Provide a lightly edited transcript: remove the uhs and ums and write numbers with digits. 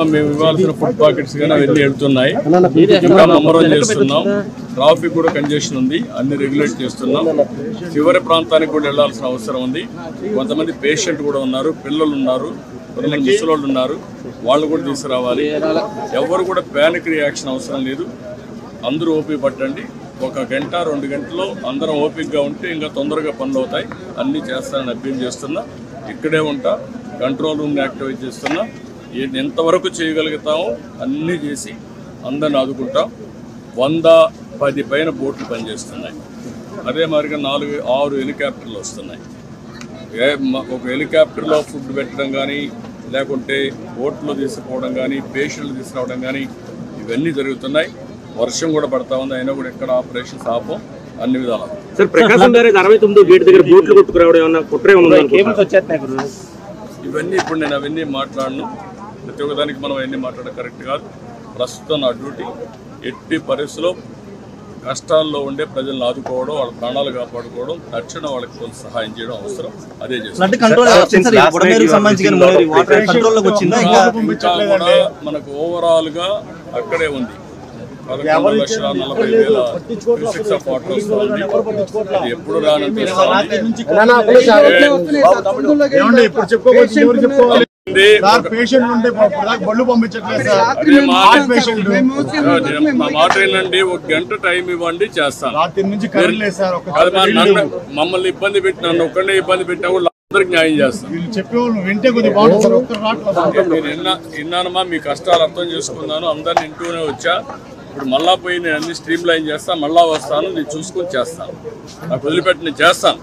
మేము ఇవ్వాల్సిన food pockets కానీ అవన్నీ వెళ్తున్నాయి. ఇంకా ముమ్మరం చేస్తున్నాం. ట్రాఫిక్ కూడా కంజెషన్ ఉంది, అన్ని రెగ్యులేట్ చేస్తున్నాం. చివరి ప్రాంతానికి కూడా వెళ్లాల్సిన అవసరం ఉంది. కొంతమంది పేషెంట్ కూడా ఉన్నారు, పిల్లలు ఉన్నారు, కొంతమంది ముసలోళ్ళు ఉన్నారు, వాళ్ళు కూడా తీసుకురావాలి. ఎవరు కూడా ప్యానిక్ రియాక్షన్ అవసరం లేదు. అందరూ ఓపిక పట్టండి. 1 గంట 2 గంటల్లో అందరం ఓపికగా ఉంటే ఇంకా తొందరగా పనులు అవుతాయి. అన్నీ చేస్తానని అభ్యర్థన చేస్తున్నా. ఇక్కడే ఉంటా, కంట్రోల్ రూమ్ని యాక్టివేట్ చేస్తున్నా. ఎంతవరకు చేయగలుగుతామో అన్నీ చేసి అందరిని ఆదుకుంటాం. 110 పైన బోట్లు పనిచేస్తున్నాయి. అదే మాదిరిగా 4-6 హెలికాప్టర్లు వస్తున్నాయి. ఒక హెలికాప్టర్లో ఫుడ్ పెట్టడం కానీ, లేకుంటే బోట్లో తీసుకుపోవడం కానీ, పేషెంట్లు తీసుకురావడం కానీ ఇవన్నీ జరుగుతున్నాయి. వర్షం కూడా పడతా ఉంది, అయినా కూడా ఎక్కడ ఆపరేషన్స్ ఆపం అన్ని విధాలు. సార్, ప్రకాశం బ్యారేజ్ 69 గేట్ దగ్గర బోట్లు కొట్టుకురావడం ఏమన్నా కుట్రే ఉందా? ఇవన్నీ ఇప్పుడు నేను అవన్నీ మాట్లాడను. ప్రతి ఒక్కదానికి మనం అవన్నీ మాట్లాడడం కరెక్ట్ కాదు. ప్రస్తుతం నా డ్యూటీ ఎట్టి పరిస్థితుల్లో కష్టాల్లో ఉండే ప్రజలను ఆదుకోవడం, వాళ్ళ ప్రాణాలు కాపాడుకోవడం, తక్షణ వాళ్ళకి కొంత సహాయం చేయడం అవసరం. అదే చేస్తాం. మనకు ఓవరాల్ గా అక్కడే ఉంది 11,40,000 ఆఫ్ వాటర్ వస్తుంది. అది ఎప్పుడు రానంత మా మాట ఏంటండి, 1 గంట టైం ఇవ్వండి, చేస్తాను. మమ్మల్ని ఇబ్బంది పెట్టి నన్ను ఒక్కడే ఇబ్బంది పెట్టినా కూడా అందరికి న్యాయం చేస్తాను. విన్నానమ్మా, మీ కష్టాలు అర్థం చేసుకున్నాను, అందరిని ఇంటూనే వచ్చా. ఇప్పుడు మళ్ళా పోయి నేను అన్ని స్ట్రీమ్ లైన్ చేస్తాను, మళ్ళా వస్తాను, నేను చూసుకొని చేస్తాను. నాకు వదిలిపెట్టి నేను చేస్తాను.